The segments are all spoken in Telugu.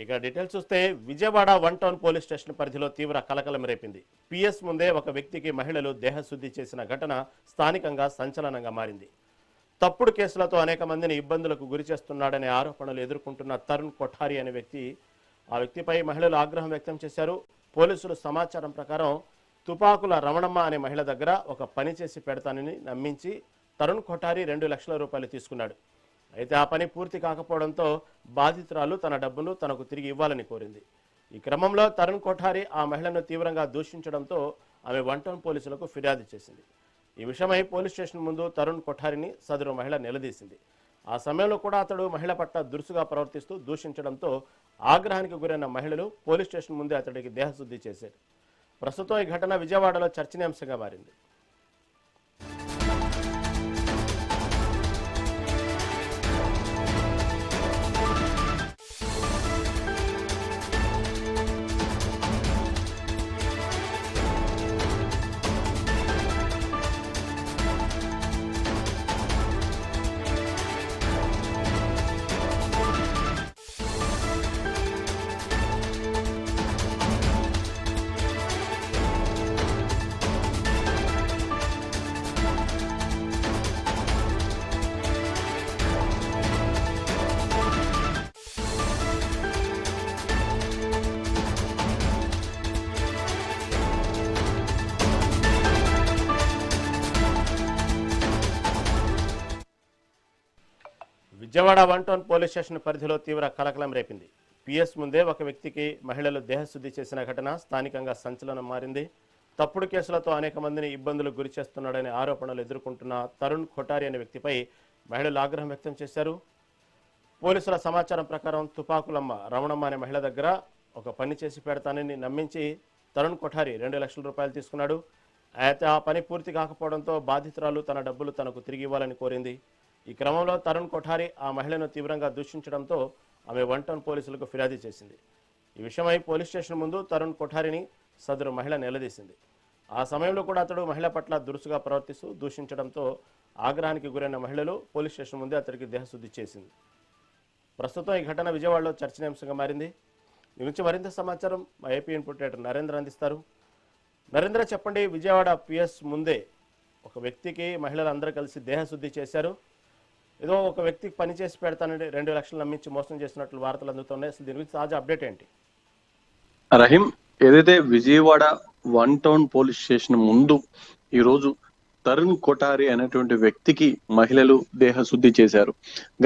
ఇక డీటెయిల్స్ చూస్తే Vijayawada one town police station పరిధిలో తీవ్ర కలకలం రేపింది. పిఎస్ ముందే ఒక వ్యక్తికి మహిళలు దేహశుద్ధి చేసిన ఘటన స్థానికంగా సంచలనంగా మారింది. తప్పుడు కేసులతో అనేక మందిని ఇబ్బందులకు గురి చేస్తున్నాడనే ఆరోపణలు ఎదుర్కొంటున్న తరుణ్ కొఠారి అనే ఆ వ్యక్తిపై మహిళలు ఆగ్రహం వ్యక్తం చేశారు. పోలీసులు సమాచారం ప్రకారం తుపాకుల రమణమ్మ అనే మహిళ దగ్గర ఒక పని చేసి పెడతానని నమ్మించి తరుణ్ కొఠారి 2 లక్షల రూపాయలు తీసుకున్నాడు. అయితే ఆ పని పూర్తి కాకపోవడంతో బాధితురాలు తన డబ్బును తనకు తిరిగి ఇవ్వాలని కోరింది. ఈ క్రమంలో తరుణ్ కొఠారి ఆ మహిళను తీవ్రంగా దూషించడంతో ఆమె వన్ టౌన్ పోలీసులకు ఫిర్యాదు చేసింది. ఈ విషయమై పోలీస్ స్టేషన్ ముందు తరుణ్ కొఠారిని సదరు మహిళ నిలదీసింది. ఆ సమయంలో కూడా అతడు మహిళ పట్ల దురుసుగా ప్రవర్తిస్తూ దూషించడంతో ఆగ్రహానికి గురైన మహిళలు పోలీస్ స్టేషన్ ముందే అతడికి దేహశుద్ధి చేశారు. ప్రస్తుతం ఈ ఘటన విజయవాడలో చర్చనీయాంశంగా మారింది. Vijayawada one town police station పరిధిలో తీవ్ర కలకలం రేపింది. పిఎస్ ముందే ఒక వ్యక్తికి మహిళలు దేహశుద్ధి చేసిన ఘటన స్థానికంగా సంచలనం మారింది. తప్పుడు కేసులతో అనేక మందిని ఇబ్బందులకు గురి చేస్తున్నాడనే ఆరోపణలు ఎదుర్కొంటున్న తరుణ్ కొఠారి అనే వ్యక్తిపై మహిళలు ఆగ్రహం వ్యక్తం చేశారు. పోలీసుల సమాచారం ప్రకారం తుపాకులమ్మ రమణమ్మ అనే మహిళ దగ్గర ఒక పని చేసి పెడతానని నమ్మించి తరుణ్ కొఠారి 2 లక్షల రూపాయలు తీసుకున్నాడు. అయితే ఆ పని పూర్తి కాకపోవడంతో బాధితురాలు తన డబ్బులు తనకు తిరిగి ఇవ్వాలని కోరింది. ఈ క్రమంలో తరుణ్ కొఠారి ఆ మహిళను తీవ్రంగా దూషించడంతో ఆమె వన్ టౌన్ పోలీసులకు ఫిర్యాదు చేసింది. ఈ విషయమై పోలీస్ స్టేషన్ ముందు తరుణ్ కొఠారిని సదరు మహిళ నిలదీసింది. ఆ సమయంలో కూడా అతడు మహిళ పట్ల దురుసుగా ప్రవర్తిస్తూ దూషించడంతో ఆగ్రహానికి గురైన మహిళలు పోలీస్ స్టేషన్ ముందే అతడికి దేహశుద్ధి చేసింది. ప్రస్తుతం ఈ ఘటన విజయవాడలో చర్చనీయాంశంగా మారింది. దీని నుంచి మరింత సమాచారం మా ఏపీ ఇన్పుట్ రైటర్ నరేంద్ర అందిస్తారు. నరేంద్ర, చెప్పండి, విజయవాడ పిఎస్ ముందే ఒక వ్యక్తికి మహిళలు అందరూ కలిసి దేహశుద్ధి చేశారు. ఏదో ఒక వ్యక్తికి పని చేసి పెడతానంటే 2 లక్షలు నమ్మించి మోసం చేసినట్లు వార్తలు అందుతున్నాయి. అసలు దీని గురించి తాజా అప్డేట్ ఏంటి? రహీం, ఏదైతే Vijayawada one town police station ముందు ఈరోజు తరుణ్ కొఠారి అనేటువంటి వ్యక్తికి మహిళలు దేహశుద్ధి చేశారు.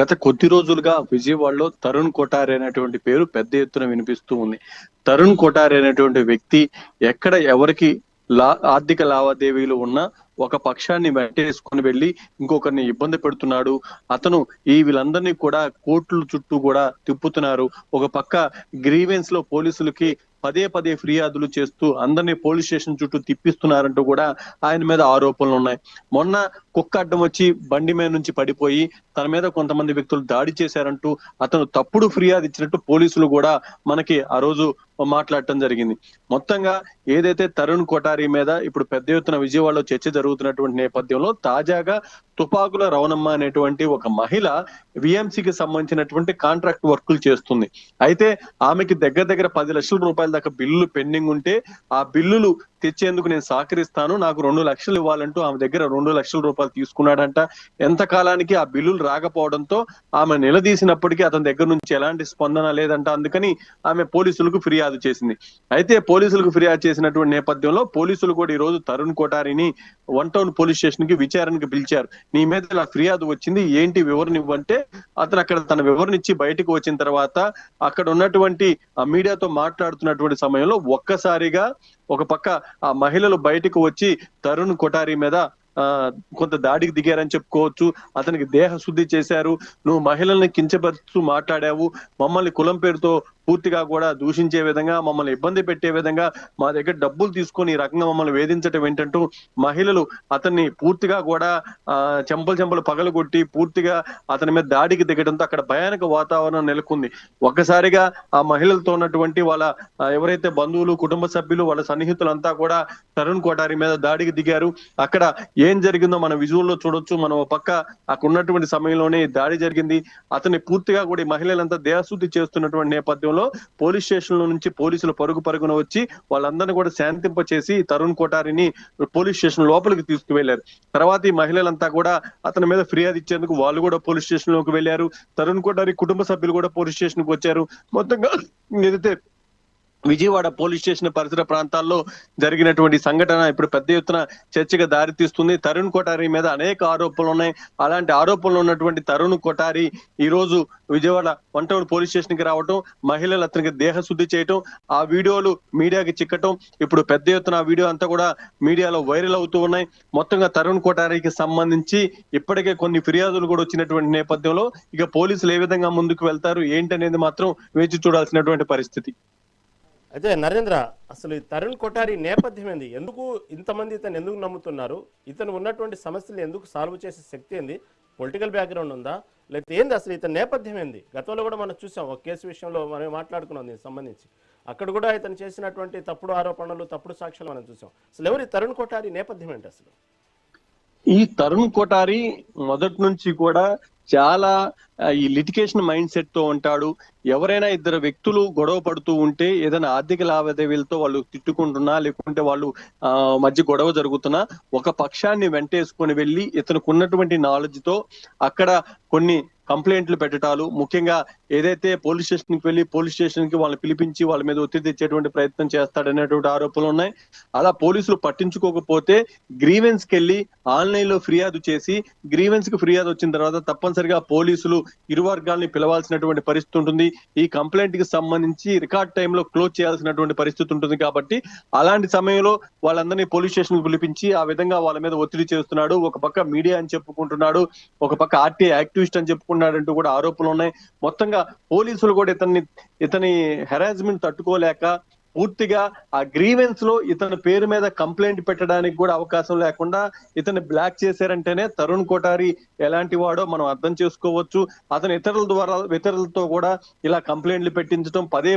గత కొద్ది రోజులుగా విజయవాడలో తరుణ్ కొఠారి అనేటువంటి పేరు పెద్ద ఎత్తున వినిపిస్తూ ఉంది. తరుణ్ కొఠారి అనేటువంటి వ్యక్తి ఎక్కడ ఎవరికి ఆర్థిక లావాదేవీలు ఉన్నా ఒక పక్షాన్ని వెంటేసుకొని వెళ్ళి ఇంకొకరిని ఇబ్బంది పెడుతున్నాడు. అతను వీళ్ళందరినీ కూడా కోర్టుల చుట్టూ కూడా తిప్పుతున్నారు. ఒక పక్క గ్రీవెన్స్ లో పోలీసులకి పదే ఫిర్యాదులు చేస్తూ అందరినీ పోలీస్ స్టేషన్ చుట్టూ తిప్పిస్తున్నారంటూ కూడా ఆయన మీద ఆరోపణలు ఉన్నాయి. మొన్న కుక్క అడ్డం వచ్చి బండి మీద నుంచి పడిపోయి తన మీద కొంతమంది వ్యక్తులు దాడి చేశారంటూ అతను తప్పుడు ఫిర్యాదు ఇచ్చినట్టు పోలీసులు కూడా మనకి ఆ రోజు మాట్లాడటం జరిగింది. మొత్తంగా ఏదైతే తరుణ్ కొఠారి మీద ఇప్పుడు పెద్ద ఎత్తున విజయవాడలో చర్చ జరుగుతున్నటువంటి నేపథ్యంలో తాజాగా తుపాకుల రవణమ్మ అనేటువంటి ఒక మహిళ విఎంసీకి సంబంధించినటువంటి కాంట్రాక్ట్ వర్కులు చేస్తుంది. అయితే ఆమెకి దగ్గర 10 లక్షల రూపాయల దాకా బిల్లులు పెండింగ్ ఉంటే ఆ బిల్లులు తెచ్చేందుకు నేను సహకరిస్తాను, నాకు 2 లక్షలు ఇవ్వాలంటూ ఆమె దగ్గర 2 లక్షల రూపాయలు తీసుకున్నాడంట. ఎంతకాలానికి ఆ బిల్లులు రాకపోవడంతో ఆమె నిలదీసినప్పటికీ అతని దగ్గర నుంచి ఎలాంటి స్పందన లేదంట. అందుకని ఆమె పోలీసులకు ఫిర్యాదు చేసింది. అయితే పోలీసులకు ఫిర్యాదు చేసినటువంటి నేపథ్యంలో పోలీసులు కూడా ఈ రోజు తరుణ్ కొఠారిని వన్ టౌన్ పోలీస్ స్టేషన్ కి విచారణకు పిలిచారు. నీ మీద ఇలా ఫిర్యాదు వచ్చింది, ఏంటి వివరణ ఇవ్వంటే అతను అక్కడ తన వివరణ ఇచ్చి బయటకు వచ్చిన తర్వాత అక్కడ ఉన్నటువంటి మీడియాతో మాట్లాడుతున్నటువంటి సమయంలో ఒక్కసారిగా ఒక పక్క ఆ మహిళలు బయటకు వచ్చి తరుణ్ కొఠారి మీద కొంత దాడికి దిగారని చెప్పుకోవచ్చు. అతనికి దేహ శుద్ధి చేశారు. నువ్వు మహిళల్ని కించపరుస్తూ మాట్లాడావు, మమ్మల్ని కులం పేరుతో పూర్తిగా కూడా దూషించే విధంగా, మమ్మల్ని ఇబ్బంది పెట్టే విధంగా, మా దగ్గర డబ్బులు తీసుకొని ఈ రకంగా మమ్మల్ని వేధించడం ఏంటంటూ మహిళలు అతన్ని పూర్తిగా కూడా చెంపలు పగలగొట్టి పూర్తిగా అతని మీద దాడికి దిగడంతో అక్కడ భయానక వాతావరణం నెలకొంది. ఒక్కసారిగా ఆ మహిళలతో ఉన్నటువంటి వాళ్ళ ఎవరైతే బంధువులు, కుటుంబ సభ్యులు, వాళ్ళ సన్నిహితులంతా కూడా తరుణ్ కొఠారి మీద దాడికి దిగారు. అక్కడ ఏం జరిగిందో మన విజువల్లో చూడొచ్చు. మనం పక్క అక్కడ ఉన్నటువంటి సమయంలోనే దాడి జరిగింది. అతన్ని పూర్తిగా కూడా ఈ మహిళలంతా దేహశుద్ధి చేస్తున్నటువంటి నేపథ్యంలో నేపథ్యంలో పోలీస్ స్టేషన్ లో నుంచి పోలీసులు పరుగున వచ్చి వాళ్ళందరినీ కూడా శాంతింపచేసి తరుణ్ కొఠారిని పోలీస్ స్టేషన్ లోపలికి తీసుకువెళ్లారు. తర్వాత ఈ మహిళలంతా కూడా అతని మీద ఫిర్యాదు ఇచ్చేందుకు వాళ్ళు కూడా పోలీస్ స్టేషన్ లోకి వెళ్లారు. తరుణ్ కొఠారి కుటుంబ సభ్యులు కూడా పోలీస్ స్టేషన్ కు వచ్చారు. మొత్తంగా ఏదైతే విజయవాడ పోలీస్ స్టేషన్ పరిసర ప్రాంతాల్లో జరిగినటువంటి సంఘటన ఇప్పుడు పెద్ద ఎత్తున చర్చగా దారితీస్తుంది. తరుణ్ కొఠారి మీద అనేక ఆరోపణలు ఉన్నాయి. అలాంటి ఆరోపణలు ఉన్నటువంటి తరుణ్ కొఠారి ఈ రోజు విజయవాడ 1 టౌన్ పోలీస్ స్టేషన్ కి రావటం, మహిళలు అతనికి దేహ శుద్ధి చేయటం, ఆ వీడియోలు మీడియాకి చిక్కటం, ఇప్పుడు పెద్ద ఎత్తున ఆ వీడియో అంతా కూడా మీడియాలో వైరల్ అవుతూ ఉన్నాయి. మొత్తంగా తరుణ్ కొఠారికి సంబంధించి ఇప్పటికే కొన్ని ఫిర్యాదులు కూడా వచ్చినటువంటి నేపథ్యంలో ఇక పోలీసులు ఏ విధంగా ముందుకు వెళ్తారు ఏంటనేది మాత్రం వేచి చూడాల్సినటువంటి పరిస్థితి. అయితే నరేంద్ర, అసలు ఈ తరుణ్ కొఠారి నేపథ్యం ఏంది? ఎందుకు ఇంతమంది ఇతను ఎందుకు నమ్ముతున్నారు? ఇతను ఉన్నటువంటి సమస్యలు ఎందుకు సాల్వ్ చేసే శక్తి ఏంది? పొలిటికల్ బ్యాక్గ్రౌండ్ ఉందా, లేకపోతే ఏంది అసలు ఇతని నేపథ్యం ఏంది? గతంలో కూడా మనం చూసాం, ఒక కేసు విషయంలో మనం మాట్లాడుకున్నాం దీనికి సంబంధించి. అక్కడ కూడా ఇతను చేసినటువంటి తప్పుడు ఆరోపణలు, తప్పుడు సాక్ష్యాలు మనం చూసాం. అసలు ఎవరు ఈ తరుణ్ కొఠారి నేపథ్యం ఏంటి అసలు? ఈ తరుణ్ కొఠారి మొదటి నుంచి కూడా చాలా ఈ లిటికేషన్ మైండ్ సెట్ తో ఉంటాడు. ఎవరైనా ఇద్దరు వ్యక్తులు గొడవ పడుతూ ఉంటే ఏదైనా ఆర్థిక లావాదేవీలతో వాళ్ళు తిట్టుకుంటున్నా లేకుంటే వాళ్ళు మధ్య గొడవ జరుగుతున్నా ఒక పక్షాన్ని వెంటేసుకొని వెళ్ళి ఇతనికి ఉన్నటువంటి నాలెడ్జ్ తో అక్కడ కొన్ని కంప్లైంట్లు పెట్టడాలు, ముఖ్యంగా ఏదైతే పోలీస్ స్టేషన్ కి వెళ్ళి పోలీస్ స్టేషన్ కి వాళ్ళని పిలిపించి వాళ్ళ మీద ఒత్తిడి తెచ్చేటువంటి ప్రయత్నం చేస్తాడనేటువంటి ఆరోపణలు ఉన్నాయి. అలా పోలీసులు పట్టించుకోకపోతే గ్రీవెన్స్ కి వెళ్ళి ఆన్లైన్ లో ఫిర్యాదు చేసి గ్రీవెన్స్ కి ఫిర్యాదు వచ్చిన తర్వాత తప్పనిసరిగా పోలీసులు ఇరు వర్గాల్ని పిలవాల్సినటువంటి పరిస్థితి ఉంటుంది. ఈ కంప్లైంట్ కి సంబంధించి రికార్డ్ టైంలో క్లోజ్ చేయాల్సినటువంటి పరిస్థితి ఉంటుంది. కాబట్టి అలాంటి సమయంలో వాళ్ళందరినీ పోలీస్ స్టేషన్ కి పిలిపించి ఆ విధంగా వాళ్ళ మీద ఒత్తిడి చేస్తున్నాడు. ఒక పక్క మీడియా అని చెప్పుకుంటున్నాడు, ఒక పక్క ఆర్టీఐ యాక్టివిస్ట్ అని చెప్పుకున్నాడంటూ కూడా ఆరోపణలు ఉన్నాయి. మొత్తంగా పోలీసులు కూడా ఇతని హెరాస్మెంట్ తట్టుకోలేక పూర్తిగా ఆ గ్రీవెన్స్ లో ఇతని పేరు మీద కంప్లైంట్ పెట్టడానికి కూడా అవకాశం లేకుండా ఇతన్ని బ్లాక్ చేశారంటేనే తరుణ్ కొఠారి ఎలాంటి వాడో మనం అర్థం చేసుకోవచ్చు. అతను ఇతరులతో కూడా ఇలా కంప్లైంట్లు పెట్టించడం, పదే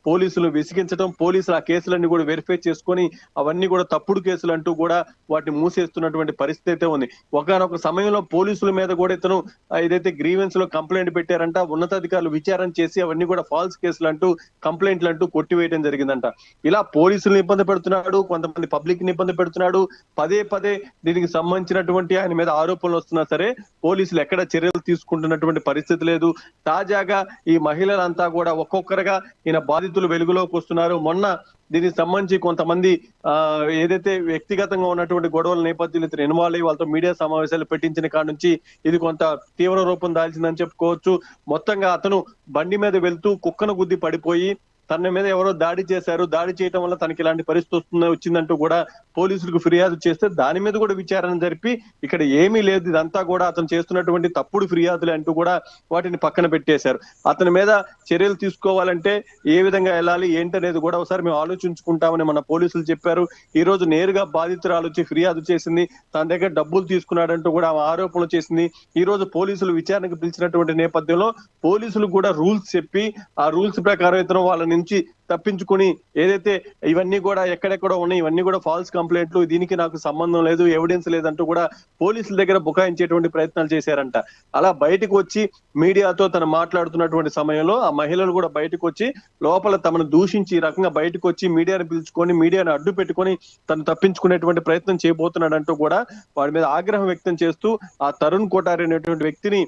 పోలీసులు విసిగించడం, పోలీసులు ఆ కేసులన్నీ కూడా వెరిఫై చేసుకొని అవన్నీ కూడా తప్పుడు కేసులు అంటూ కూడా వాటిని మూసేస్తున్నటువంటి పరిస్థితి అయితే ఉంది. ఒకనొక సమయంలో పోలీసుల మీద కూడా ఇతను ఏదైతే గ్రీవెన్స్ లో కంప్లైంట్ పెట్టారంట, ఉన్నతాధికారులు విచారణ చేసి అవన్నీ కూడా ఫాల్స్ కేసులు అంటూ కంప్లైంట్లు అంటూ కొట్టివేయడం జరిగింది. ఇలా పోలీసులను ఇబ్బంది పెడుతున్నాడు, కొంతమంది పబ్లిక్ ని ఇబ్బంది పెడుతున్నాడు. పదే దీనికి సంబంధించినటువంటి ఆయన మీద ఆరోపణలు వస్తున్నా సరే పోలీసులు ఎక్కడ చర్యలు తీసుకుంటున్నటువంటి పరిస్థితి లేదు. తాజాగా ఈ మహిళలంతా కూడా ఒక్కొక్కరుగా ఈయన బాధితులు వెలుగులోకి వస్తున్నారు. మొన్న దీనికి సంబంధించి కొంతమంది ఏదైతే వ్యక్తిగతంగా ఉన్నటువంటి గొడవల నేపథ్యంలో ఇతను ఇన్వాల్వ్ అయ్యి వాళ్ళతో మీడియా సమావేశాలు పెట్టించిన కాడ నుంచి ఇది కొంత తీవ్ర రూపం దాల్చిందని చెప్పుకోవచ్చు. మొత్తంగా అతను బండి మీద వెళ్తూ కుక్కను గుద్ది పడిపోయి తన మీద ఎవరో దాడి చేశారు, దాడి చేయడం వల్ల తనకి ఇలాంటి పరిస్థితి వచ్చిందంటూ కూడా పోలీసులకు ఫిర్యాదు చేస్తే దాని మీద కూడా విచారణ జరిపి ఇక్కడ ఏమీ లేదు, ఇదంతా కూడా అతను చేస్తున్నటువంటి తప్పుడు ఫిర్యాదులు అంటూ కూడా వాటిని పక్కన పెట్టేశారు. అతని మీద చర్యలు తీసుకోవాలంటే ఏ విధంగా వెళ్ళాలి ఏంటనేది కూడా ఒకసారి మేము ఆలోచించుకుంటామని మన పోలీసులు చెప్పారు. ఈ రోజు నేరుగా బాధితురాలు వచ్చి ఫిర్యాదు చేసింది, తన దగ్గర డబ్బులు తీసుకున్నాడంటూ కూడా ఆరోపణలు చేసింది. ఈ రోజు పోలీసులు విచారణకు పిలిచినటువంటి నేపథ్యంలో పోలీసులు కూడా రూల్స్ చెప్పి ఆ రూల్స్ ప్రకారం ఇతను వాళ్ళ నుంచి తప్పించుకుని ఏదైతే ఇవన్నీ కూడా ఎక్కడెక్కడో ఉన్నాయి ఇవన్నీ కూడా ఫాల్స్ కంప్లైంట్లు, దీనికి నాకు సంబంధం లేదు, ఎవిడెన్స్ లేదంటూ కూడా పోలీసుల దగ్గర బుకాయించేటువంటి ప్రయత్నాలు చేశారంట. అలా బయటకు వచ్చి మీడియాతో తను మాట్లాడుతున్నటువంటి సమయంలో ఆ మహిళలు కూడా బయటకు వచ్చి లోపల తమను దూషించి ఈ రకంగా బయటకు వచ్చి మీడియాను పిలుచుకొని మీడియాను అడ్డు పెట్టుకొని తను తప్పించుకునేటువంటి ప్రయత్నం చేయబోతున్నాడంటూ కూడా వాడి మీద ఆగ్రహం వ్యక్తం చేస్తూ ఆ తరుణ్ కొఠారి అనేటువంటి వ్యక్తిని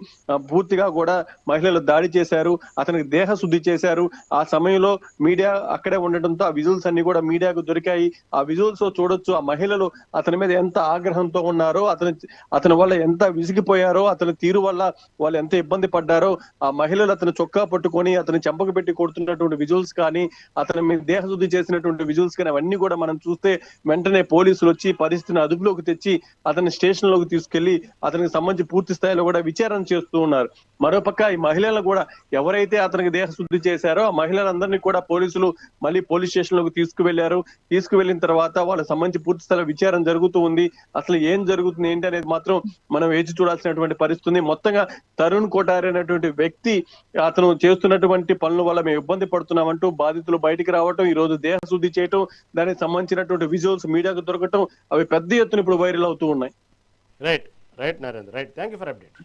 పూర్తిగా కూడా మహిళలు దాడి చేశారు, అతనికి దేహ శుద్ధి చేశారు. ఆ సమయంలో మీడియా అక్కడే ఉండటంతో ఆ విజువల్స్ అన్ని కూడా మీడియాకు దొరికాయి. ఆ విజువల్స్ లో చూడొచ్చు ఆ మహిళలు అతని మీద ఎంత ఆగ్రహంతో ఉన్నారో, అతని వల్ల ఎంత విసిగిపోయారో, అతని తీరు వల్ల వాళ్ళు ఎంత ఇబ్బంది పడ్డారో, ఆ మహిళలు అతను చొక్కా పట్టుకొని అతని చెంపకు పెట్టి కొడుతున్నటువంటి విజువల్స్ కానీ అతని మీద దేహశుద్ధి చేసినటువంటి విజువల్స్ కానీ అవన్నీ కూడా మనం చూస్తే వెంటనే పోలీసులు వచ్చి పరిస్థితిని అదుపులోకి తెచ్చి అతని స్టేషన్ లోకి తీసుకెళ్లి అతనికి సంబంధించి పూర్తి స్థాయిలో కూడా విచారణ చేస్తూ ఉన్నారు. మరోపక్క ఈ మహిళలు కూడా ఎవరైతే అతనికి దేహశుద్ధి చేశారో ఆ మహిళలందరినీ కూడా పోలీసులు మళ్ళీ పోలీస్ స్టేషన్ లోకి తీసుకువెళ్లిన తర్వాత వాళ్ళకి సంబంధించి పూర్తి స్థాయి విచారణ జరుగుతూ ఉంది. అసలు ఏం జరుగుతుంది ఏంటి అనేది మాత్రం మనం వేచి చూడాల్సినటువంటి పరిస్థితి. మొత్తంగా తరుణ్ కొఠారి అనేటువంటి వ్యక్తి అతను చేస్తున్నటువంటి పనుల వల్ల మేము ఇబ్బంది పడుతున్నామంటూ బాధితులు బయటికి రావటం, ఈ రోజు దేహ శుద్ధి చేయటం, దానికి సంబంధించినటువంటి విజువల్స్ మీడియాకు దొరకటం అవి పెద్ద ఎత్తున ఇప్పుడు వైరల్ అవుతూ ఉన్నాయి. Right Narendra, right. Thank you for update.